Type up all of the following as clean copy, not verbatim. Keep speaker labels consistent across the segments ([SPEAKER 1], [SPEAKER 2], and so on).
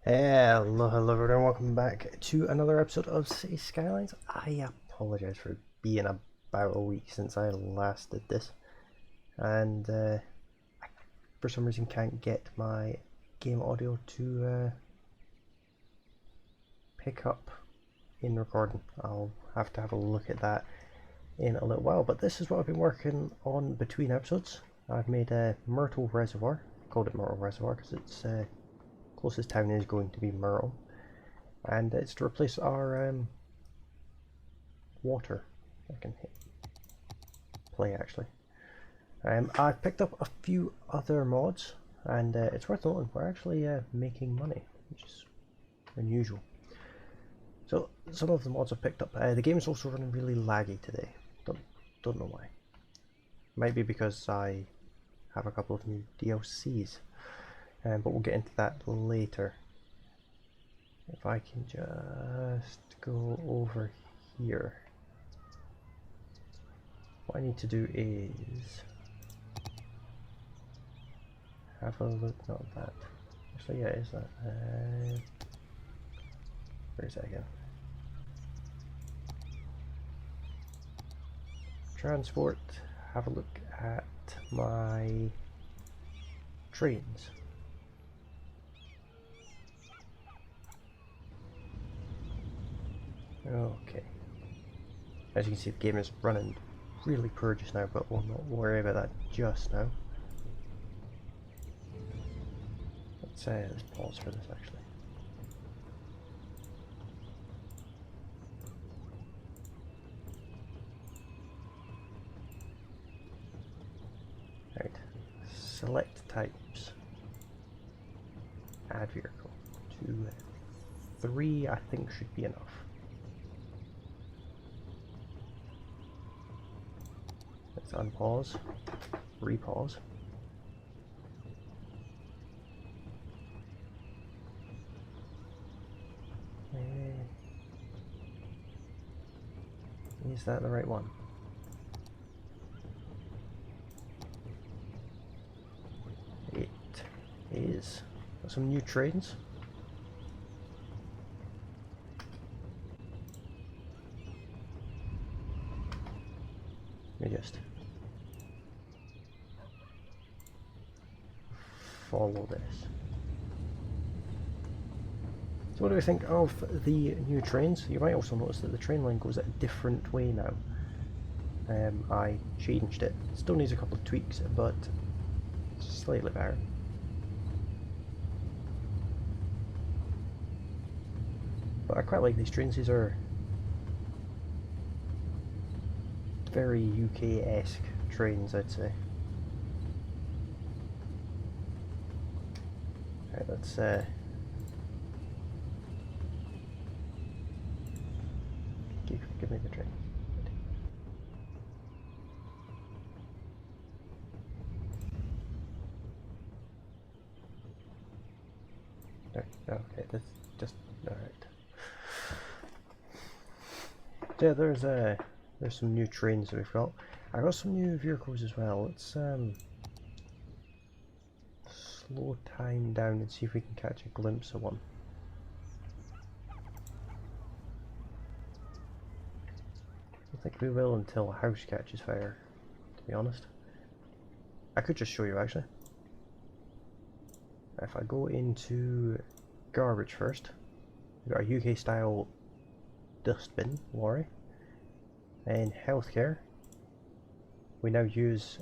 [SPEAKER 1] Hello everyone, welcome back to another episode of City Skylines. I apologise for being about a week since I last did this, and I, for some reason, can't get my game audio to pick up in recording. I'll have to have a look at that in a little while, but this is what I've been working on between episodes. I've made a Myrtle Reservoir. I called it Myrtle Reservoir because it's closest town is going to be Myrtle, and it's to replace our water. I can hit play actually. I've picked up a few other mods, and it's worth noting we're actually making money, which is unusual. So some of the mods I've picked up. The game's also running really laggy today. Don't know why. Might be because I have a couple of new DLCs. But we'll get into that later. If I can just go over here. What I need to do is have a look, not that. Actually, yeah, is that? Where is that again? Transport, have a look at my trains. Okay. As you can see, the game is running really poor just now, but we'll not worry about that just now. Let's pause for this actually. Right. Select types. Add vehicle. 2, 3 I think should be enough. Let's unpause, repause. Is that the right one? It is. Got some new trains. Let me just follow this. So what do we think of the new trains? You might also notice that the train line goes a different way now. I changed it. Still needs a couple of tweaks, but slightly better. But I quite like these trains. These are very UK-esque trains, I'd say. Right, let's give me the train. Okay, that's just alright. Yeah, there's some new trains that we've got. I got some new vehicles as well. Let's slow time down and see if we can catch a glimpse of one. I think we will until a house catches fire, to be honest. I could just show you actually. If I go into garbage first, we've got a UK style dustbin lorry. In healthcare, we now use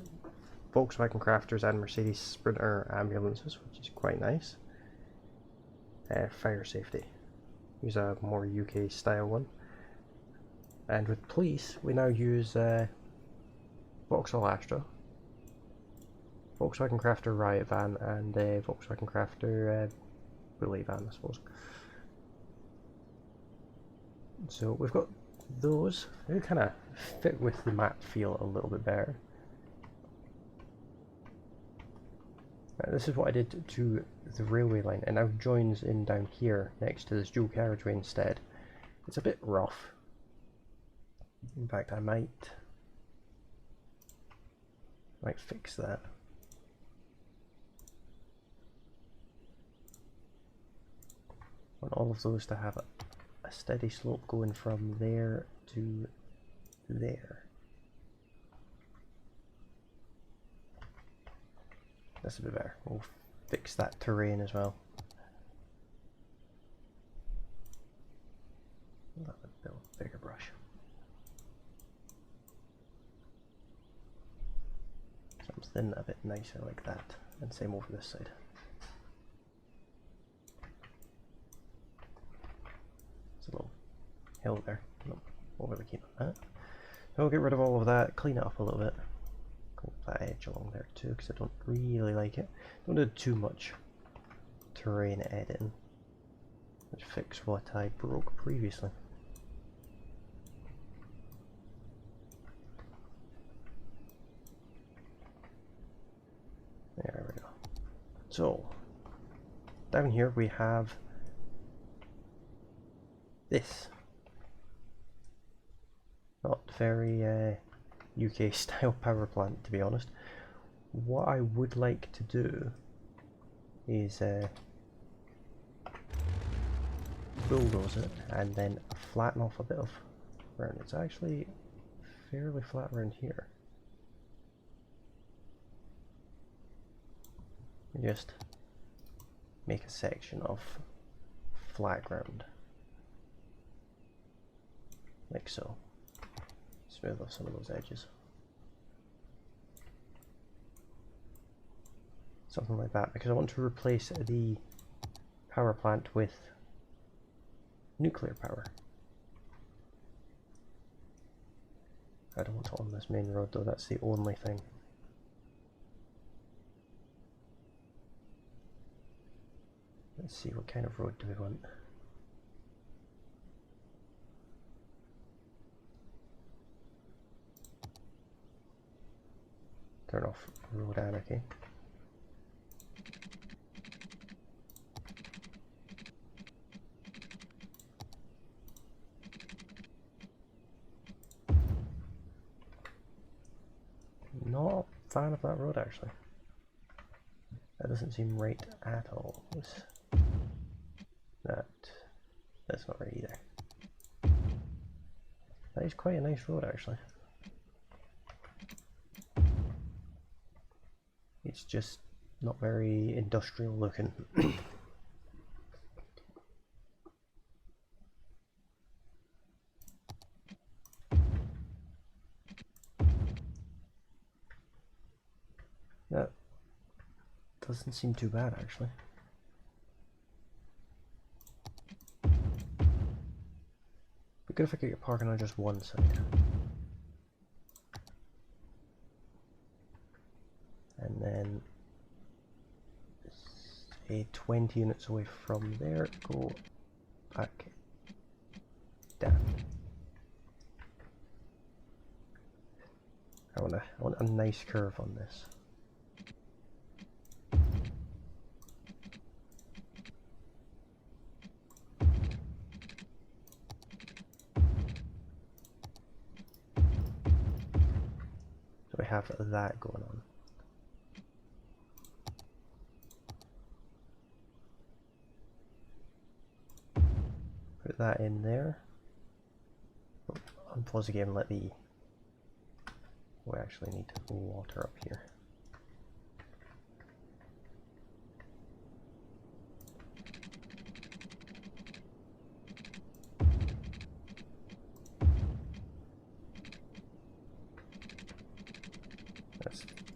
[SPEAKER 1] Volkswagen Crafters and Mercedes Sprinter ambulances, which is quite nice. Fire safety, use a more UK style one. And with police, we now use Vauxhall Astra, Volkswagen Crafter Riot Van, and Volkswagen Crafter Bully Van, I suppose. So we've got those. They kind of fit with the map feel a little bit better. This is what I did to the railway line. It now joins in down here next to this dual carriageway instead. It's a bit rough. In fact, I might fix that. want all of those to have a steady slope going from there to there. That's a bit better. We'll fix that terrain as well. A little bigger brush. Something a bit nicer like that, and same over this side. There's a little hill there. Not overly keen on that. So we'll get rid of all of that, clean it up a little bit. Go that edge along there too, because I don't really like it. Don't do too much terrain editing. Let's fix what I broke previously. There we go. So, down here we have this. Not very UK style power plant, to be honest. What I would like to do is bulldoze it and then flatten off a bit of ground. It's actually fairly flat around here. Just make a section of flat ground, like so. Smooth off some of those edges. Something like that, because I want to replace the power plant with nuclear power. I don't want it on this main road though, that's the only thing. Let's see, what kind of road do we want? Turn off road anarchy. Not a fan of that road actually. That doesn't seem right at all. That's not right either. That is quite a nice road actually. It's just not very industrial looking. That doesn't seem too bad actually. Be good if I could get parking on just one side. And then say 20 units away from there, go back down. I want a nice curve on this. So we have that going on. Put that in there. Oh, unpause the game and let the... We actually need water up here.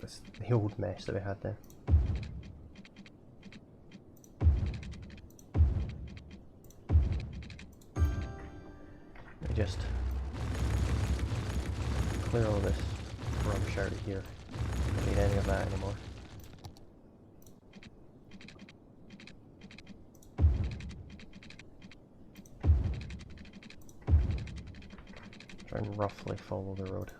[SPEAKER 1] That's the old mess that we had there. Just clear all this rubbish out of here. Don't need any of that anymore. Try and roughly follow the road.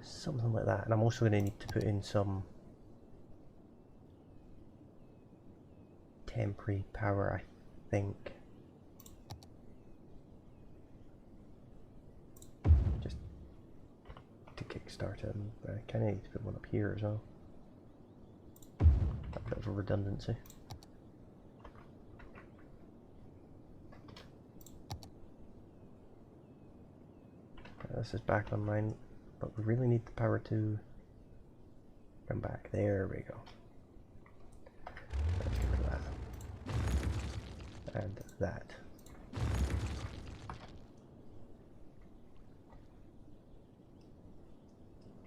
[SPEAKER 1] Something like that. And I'm also going to need to put in some temporary power, I think. Kickstart it, and I kind of need to put one up here as well. A bit of a redundancy. this is back online, but we really need the power to come back. There we go. Let's get rid of that. And that.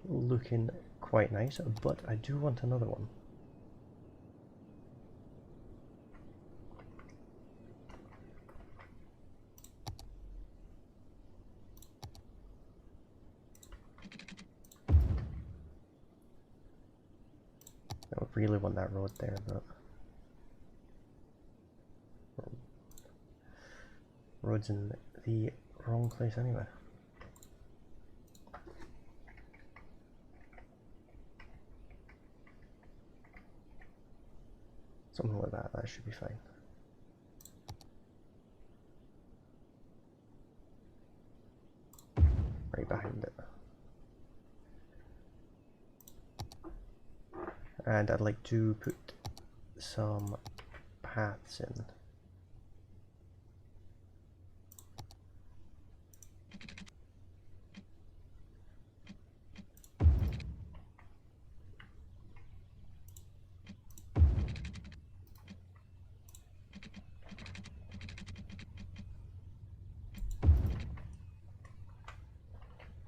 [SPEAKER 1] Looking quite nice, but I do want another one. I would really want that road there, but road's in the wrong place anyway. Something like that, that should be fine. Right behind it. And I'd like to put some paths in.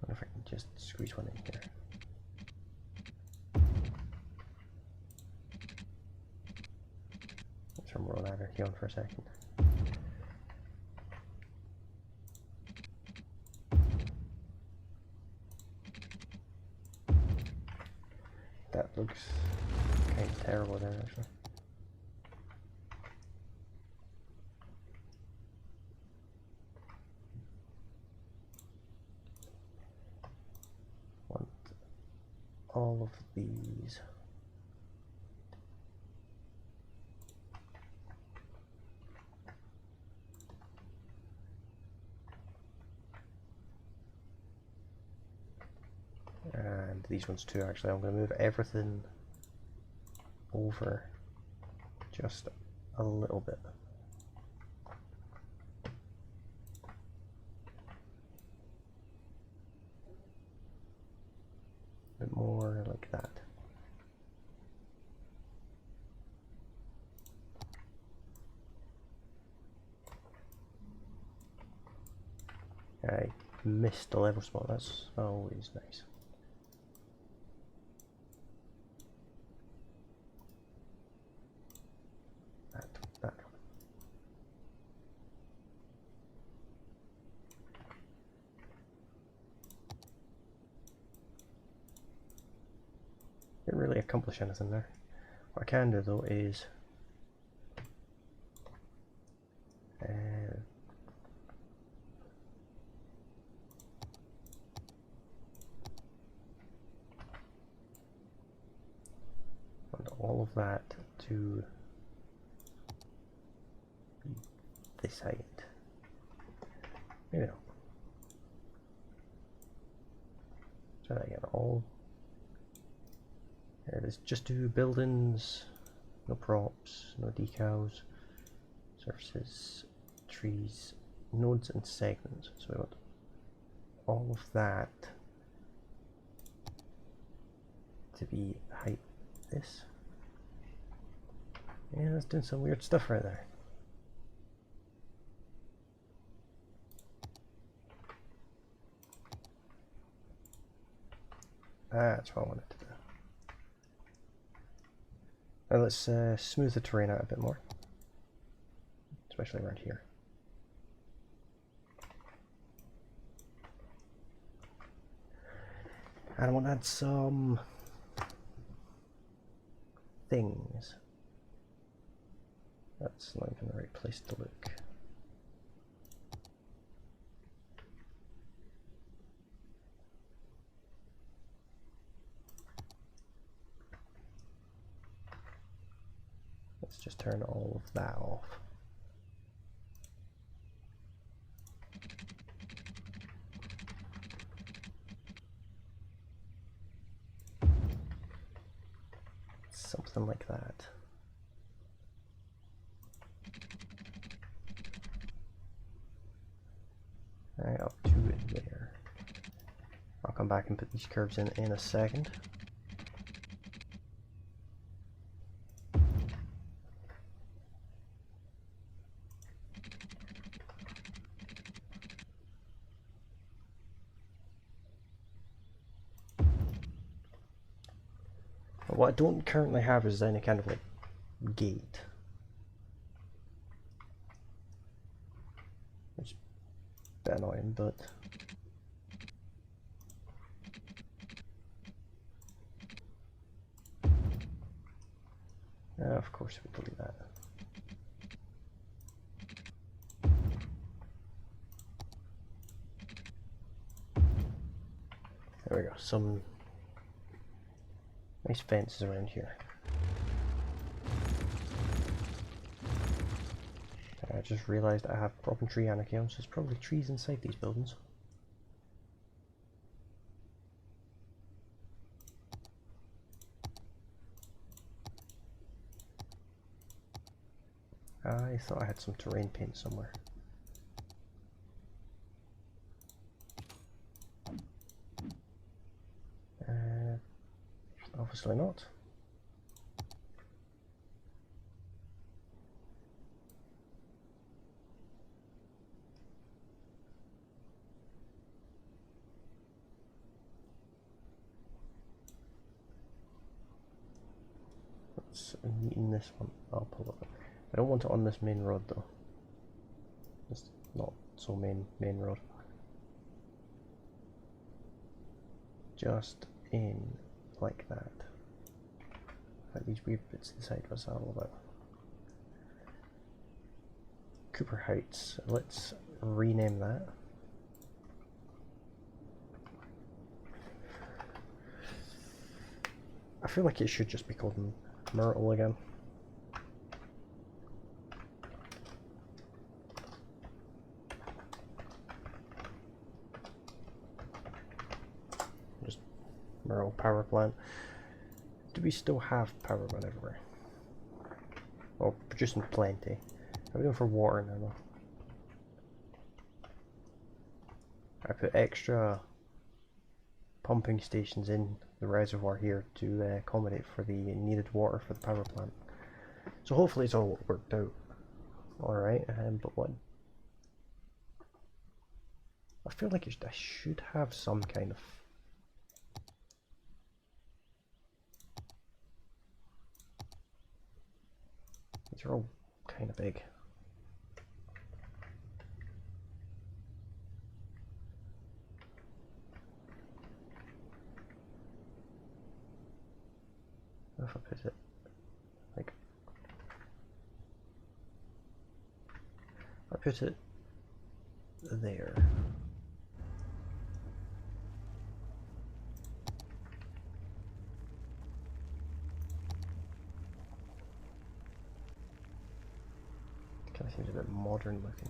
[SPEAKER 1] If I can just squeeze one in here. Let's turn roll ladder here on for a second. That looks kind of terrible there, actually. All of these. And these ones too, actually. I'm going to move everything over just a little bit. A bit more like that. I missed the level spot, that's always nice. That. Didn't really accomplish anything there. What I can do though is want all of that to be this height. Maybe not. Try that again. All. There it is. Just do buildings, no props, no decals, surfaces, trees, nodes and segments. So we want all of that to be height this. Yeah, that's doing some weird stuff right there. That's what I wanted to do. Now let's smooth the terrain out a bit more, especially around here. And I want to add some things. That's not even the right place to look. Let's just turn all of that off. Something like that. Right, up to it there. back and put these curves in a second. What I don't currently have is any kind of like gate. It's a bit annoying, but of course we delete that. There we go, some nice fences around here. I just realised I have problem tree anarchy on, so there's probably trees inside these buildings. I thought I had some terrain paint somewhere. Obviously not. Let's neaten this one up a little bit. I don't want it on this main road though. It's not so main road. Just in like that. Like these weird bits inside, what's that all about? Cooper Heights. Let's rename that. I feel like it should just be called Myrtle again. Just Myrtle Power Plant. Do we still have power run everywhere? Oh, producing plenty. How are we doing for water now though? I put extra pumping stations in the reservoir here to accommodate for the needed water for the power plant. So hopefully it's all worked out alright, but what? I feel like I should have some kind of... These are all kind of big. If I put it like, I put it there. Kind of seems a bit modern looking.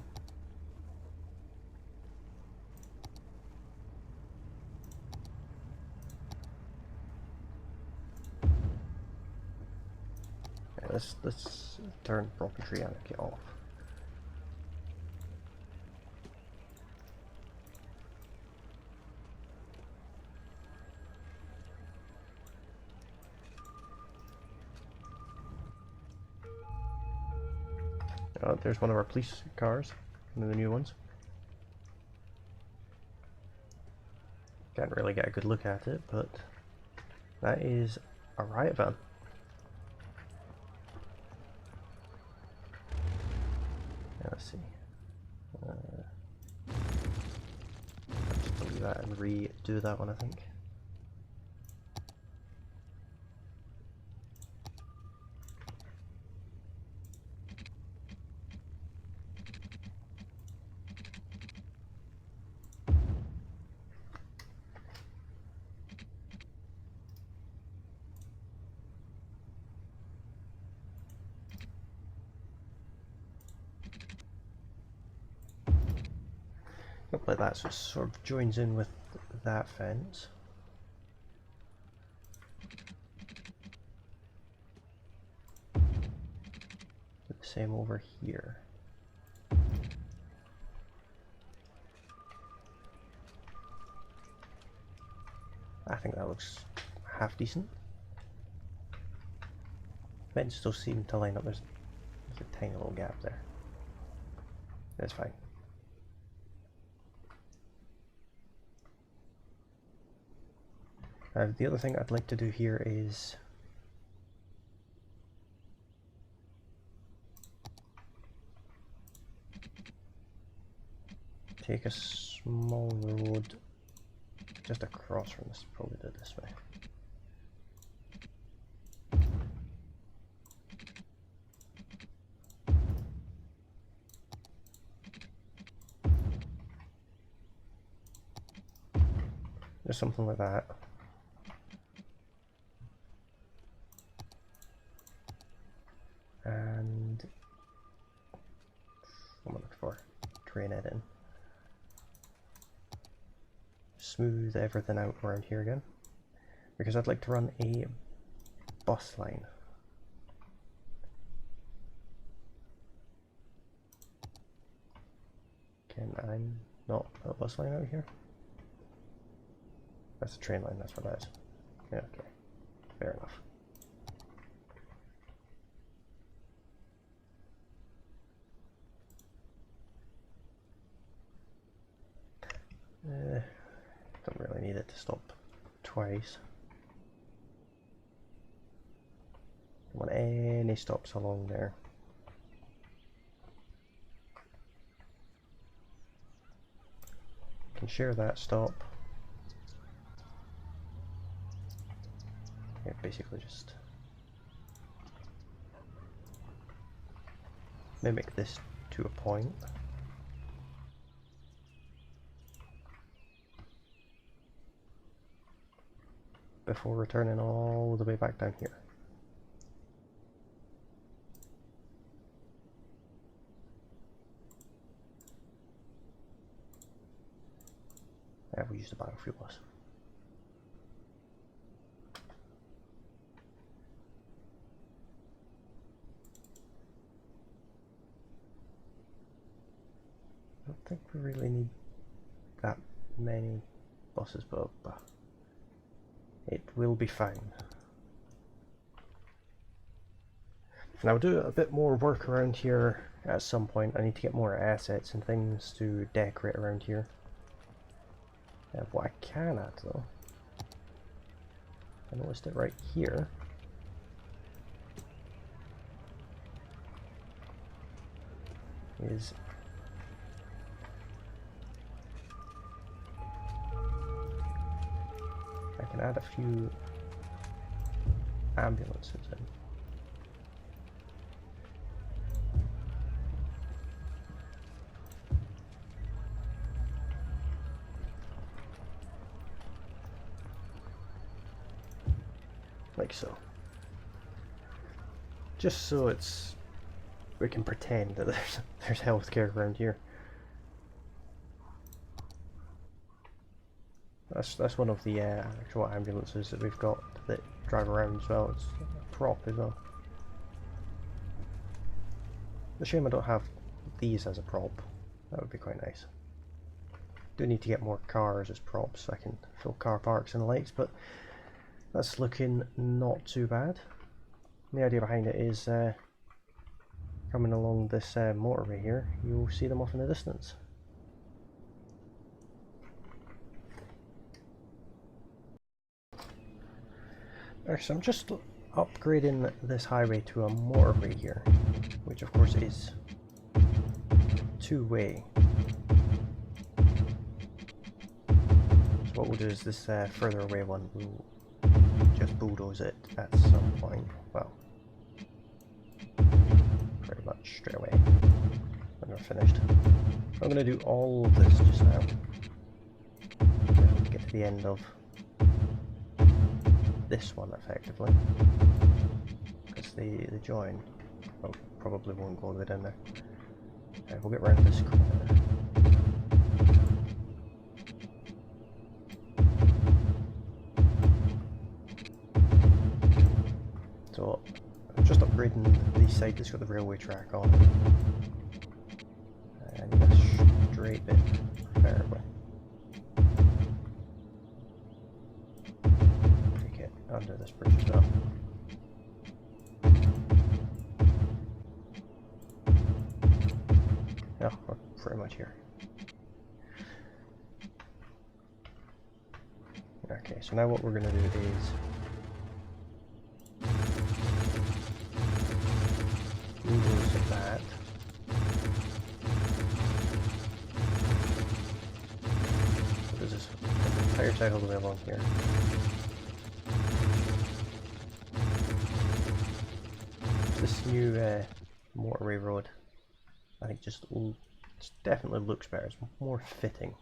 [SPEAKER 1] Let's turn property anarchy off. Oh, there's one of our police cars, one of the new ones. Can't really get a good look at it, but that is a riot van. Let's see. I'll just delete that and redo that one, I think. Up like that, so it sort of joins in with that fence. The same over here. looks half decent. Vents still seem to line up. There's a tiny little gap there. That's fine. The other thing I'd like to do here is take a small road just across from this, probably do it this way. Just something like that. And what am I looking for? Drain it in. Smooth everything out around here again, because I'd like to run a bus line. Can I not put a bus line out here? That's a train line, that's what that is. Yeah, okay, fair enough. Don't really need it to stop twice. Don't want any stops along there. Can share that stop. Yeah, basically just mimic this to a point. Before returning all the way back down here. Yeah, we use the biofuel bus. I don't think we really need that many buses, but it will be fine. And I'll do a bit more work around here at some point. I need to get more assets and things to decorate around here. What I can add though, I noticed it right here, is I can add a few ambulances in. Like so. Just so we can pretend that there's healthcare around here. That's one of the actual ambulances that we've got that drive around as well. It's a prop as well. The shame I don't have these as a prop. That would be quite nice. Do need to get more cars as props so I can fill car parks and the likes, but that's looking not too bad. The idea behind it is coming along this motorway here, you'll see them off in the distance. So I'm just upgrading this highway to a motorway here, which of course is two-way. So what we'll do is this further away one, we'll just bulldoze it at some point. Well, pretty much straight away when we're finished. I'm going to do all of this just now. Get to the end of this one effectively, because the join probably won't go all the way down there. We'll get around this corner. So I'm just upgrading the side that's got the railway track on it. And a straight bit, preferably. under this bridge as well. Yeah, we're pretty much here. Okay, so now what we're going to do is lose that. What is this? The entire side all the way along here. This new motorway road, I think, just definitely looks better. It's more fitting.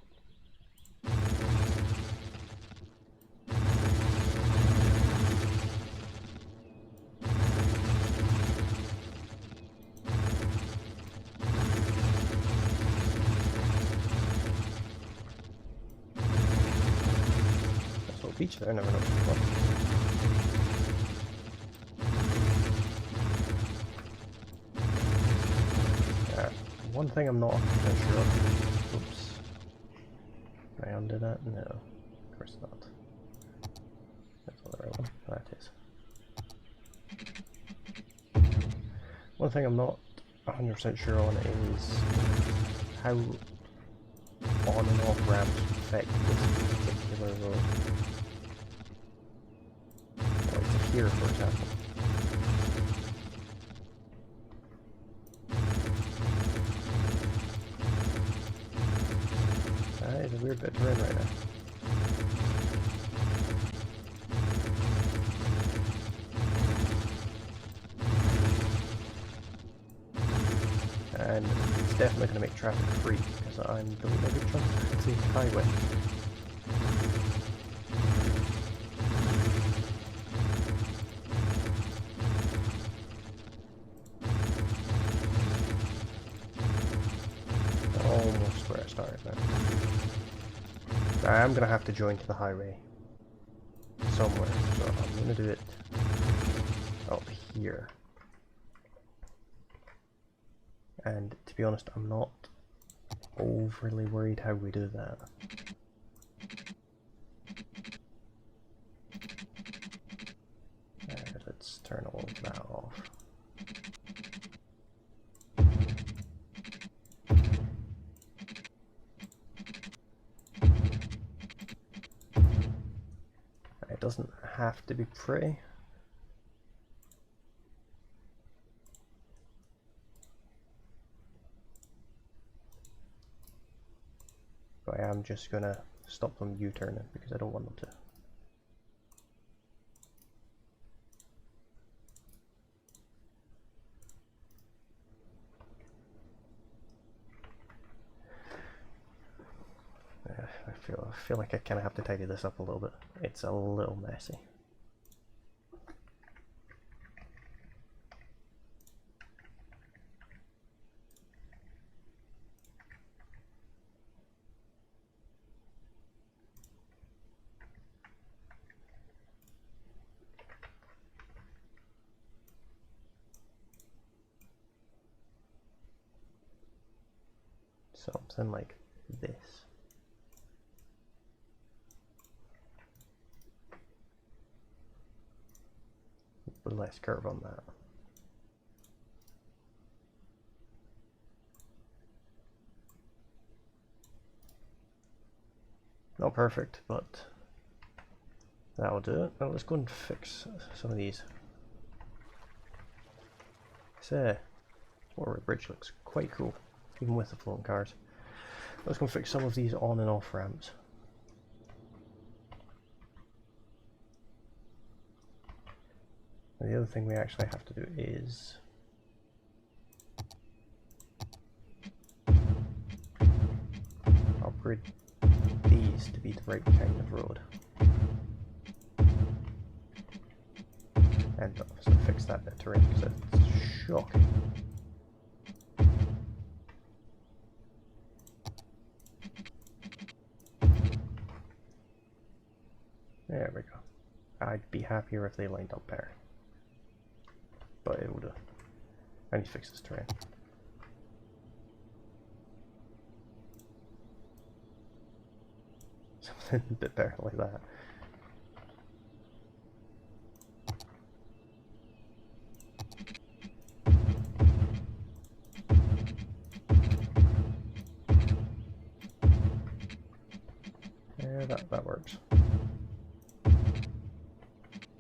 [SPEAKER 1] That's a beach there. I never noticed before. One thing I'm not 100% sure of. Oops. Can I undo that? No. Of course not. That's not the right one. That is. One thing I'm not 100% sure on is how on and off ramps affect this particular road. Like here, for example. That is a weird bit of terrain right now. And it's definitely going to make traffic free because I'm doing a good chunk of the highway. Almost where I started now. I am going to have to join to the highway somewhere, so I'm going to do it up here. And to be honest, I'm not overly worried how we do that. Let's turn all of that off. It doesn't have to be pretty. But I am just gonna stop them U-turning because I don't want them to. I feel like I kind of have to tidy this up a little bit. It's a little messy. Something like this. With less curve on that. Not perfect, but that'll do it. Now let's go and fix some of these. This Reservoir bridge looks quite cool, even with the floating cars. Let's go and fix some of these on and off ramps. And the other thing we actually have to do is upgrade these to be the right kind of road. And also fix that bit of terrain because it's shocking. There we go. I'd be happier if they lined up better. But it would have. I need to fix this terrain. Something a bit better like that. that works.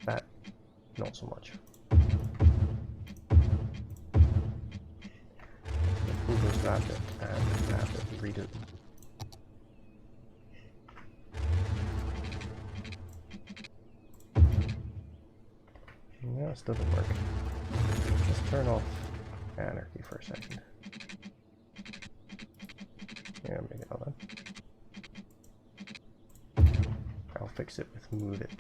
[SPEAKER 1] That, not so much. We'll just grab it and grab it and redo it. No, it still didn't work. Let's turn off anarchy for a second. Yeah, maybe not then. I'll fix it with move it.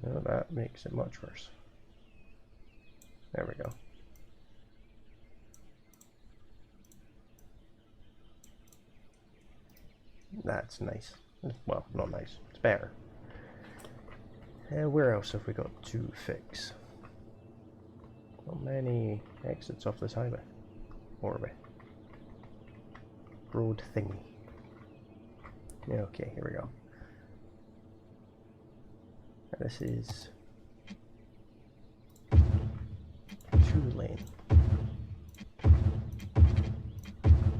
[SPEAKER 1] No, that makes it much worse. There we go. That's nice. Well, not nice. It's better. Where else have we got to fix? Not many exits off this highway. Or way. Road thingy. Yeah, okay, here we go. This is 2-lane. I'll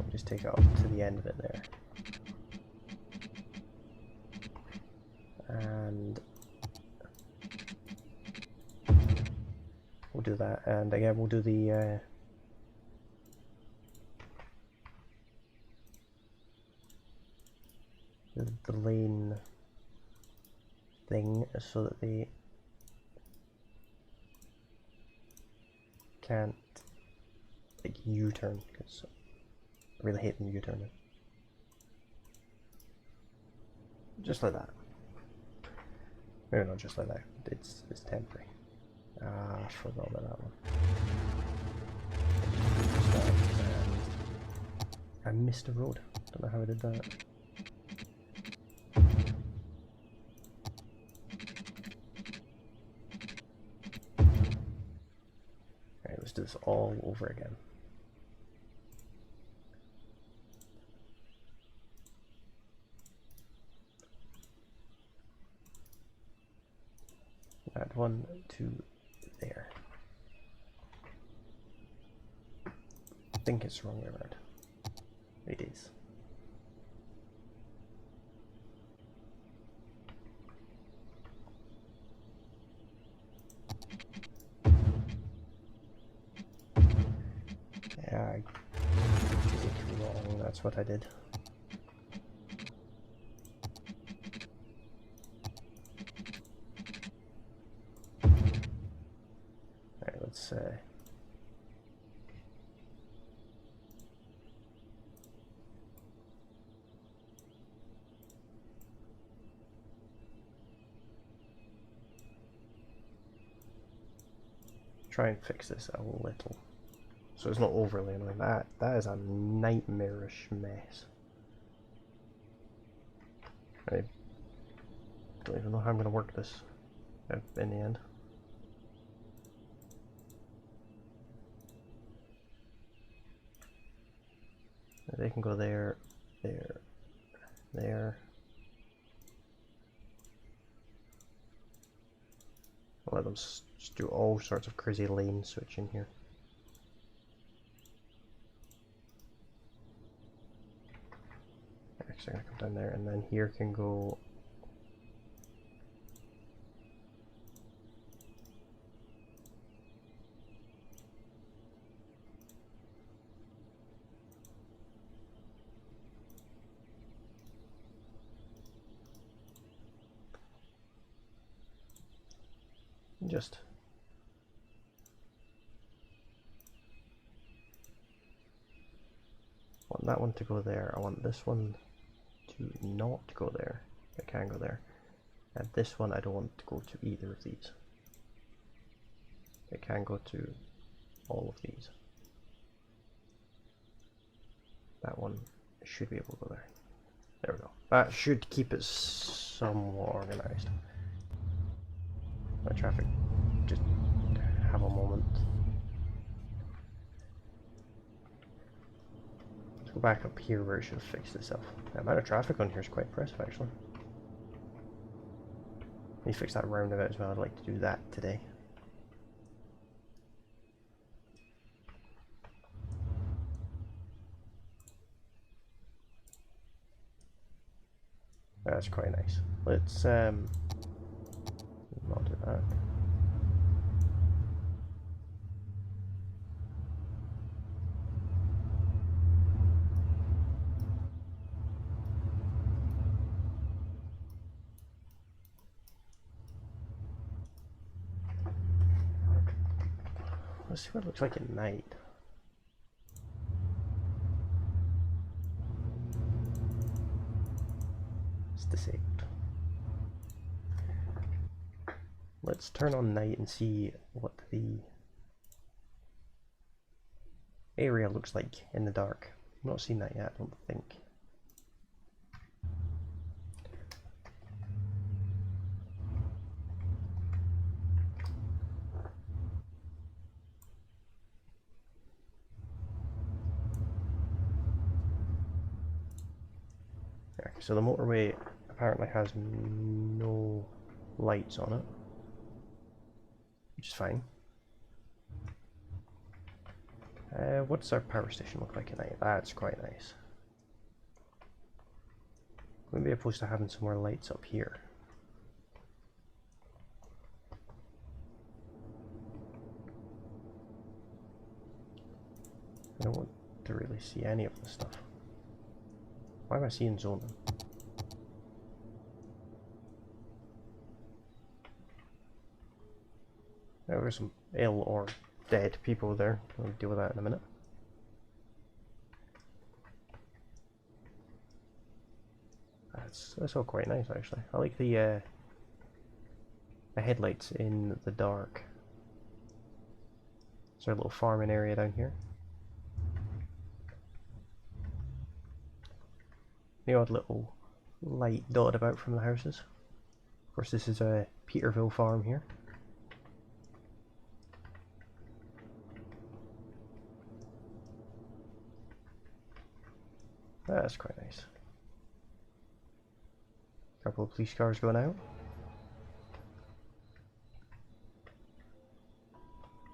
[SPEAKER 1] just take it up to the end of it there. And we'll do that, and again we'll do the lane thing so that they can't like U-turn, because I really hate them U-turning. Just like that. Maybe not just like that. It's temporary. Ah, I forgot about that one. I missed a road. Don't know how I did that. Alright, let's do this all over again. Add 1 to there. I think it's the wrong way around. It is. Yeah, I did it wrong, that's what I did. Alright, let's try and fix this a little, so it's not overly annoying. That is a nightmarish mess. I don't even know how I'm going to work this in the end. They can go there, there, there. I'll let them just do all sorts of crazy lane switching here. Actually, I come down there, and then here can go. Just want that one to go there. I want this one to not go there. It can go there. And this one I don't want to go to either of these. It can go to all of these. That one should be able to go there. There we go. That should keep it somewhat organized. My traffic just have a moment. Let's go back up here where it should have fixed itself. The amount of traffic on here is quite impressive, actually. Let me fix that roundabout as well. I'd like to do that today. That's quite nice. Let's not do that. Let's see what it looks like at night. It's disabled. Let's turn on night and see what the area looks like in the dark. I've not seen that yet, I don't think. Okay, so the motorway apparently has no lights on it, which is fine. What does our power station look like at night? That's quite nice. Wouldn't be opposed to having some more lights up here. I don't want to really see any of this stuff. Why am I seeing zoning? There were some ill or dead people there. We'll deal with that in a minute. That's all quite nice, actually. I like the headlights in the dark. There's our little farming area down here. The odd little light dotted about from the houses. Of course, this is a Peterville farm here. That's quite nice. A couple of police cars going out.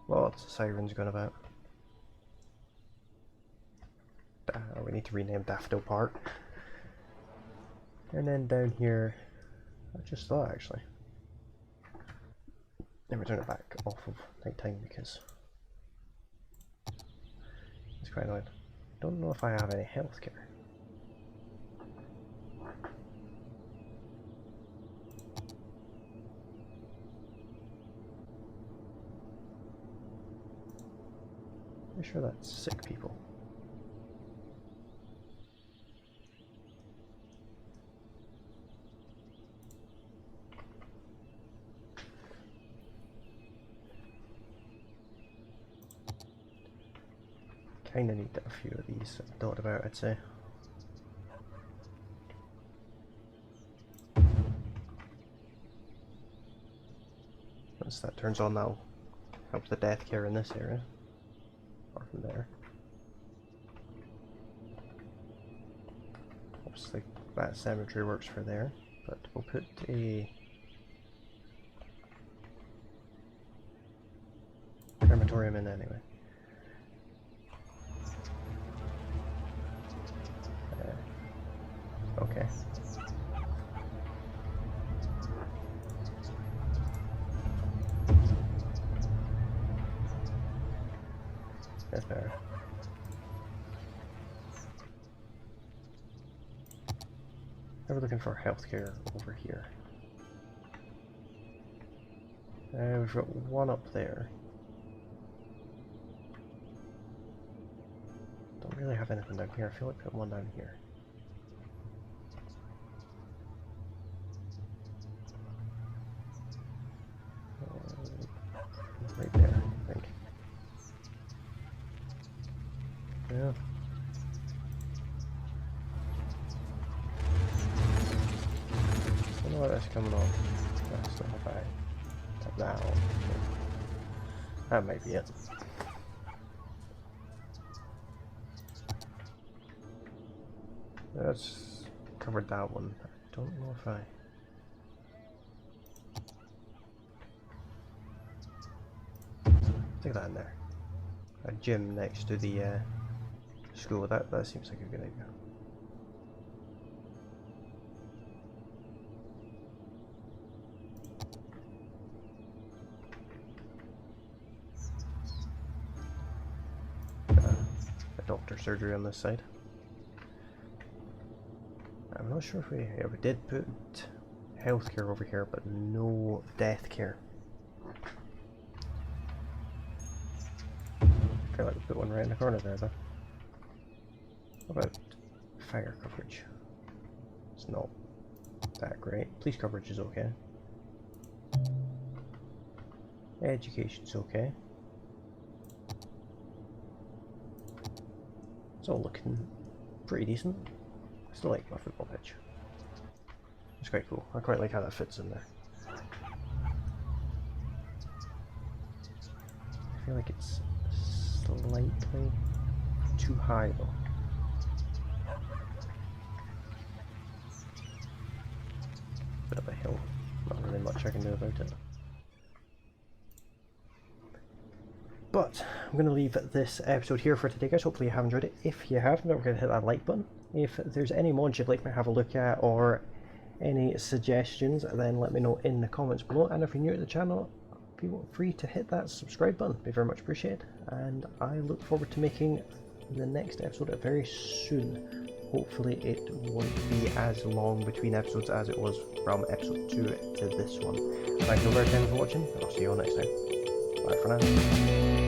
[SPEAKER 1] Lots of sirens going about. We need to rename Daffodil Park. And then down here, I just thought actually. Let me turn it back off of nighttime because it's quite annoying. Don't know if I have any healthcare. I'm sure that's sick people. Kinda need a few of these dotted about, I'd say. Once that turns on, that'll help the death care in this area. Or from there. Obviously that cemetery works for there, but we'll put a crematorium in anyway. Okay. That's better. Now we're looking for healthcare over here. We've got one up there. Don't really have anything down here. I feel like put one down here. Right there, I think. Yeah. I don't know why that's coming off. That's not if I tap that on. That might be it. Let's cover that one. I don't know if I... Stick that in there. A gym next to the school. That seems like a good idea. A doctor's surgery on this side. I'm not sure if we did put healthcare over here, but no death care. I feel like we put one right in the corner there, though. What about fire coverage? It's not that great. Police coverage is okay. Education's okay. It's all looking pretty decent. I still like my football pitch. It's quite cool. I quite like how that fits in there. I feel like it's slightly too high though. Bit of a hill. Not really much I can do about it. But I'm going to leave this episode here for today, guys. Hopefully you have enjoyed it. If you have, don't forget to hit that like button. If there's any mods you'd like me to have a look at or any suggestions, then let me know in the comments below. And if you're new to the channel, feel free to hit that subscribe button. It'd be very much appreciated. And I look forward to making the next episode very soon. Hopefully it won't be as long between episodes as it was from episode 2 to this one. Thank you very much for watching, and I'll see you all next time. Bye for now.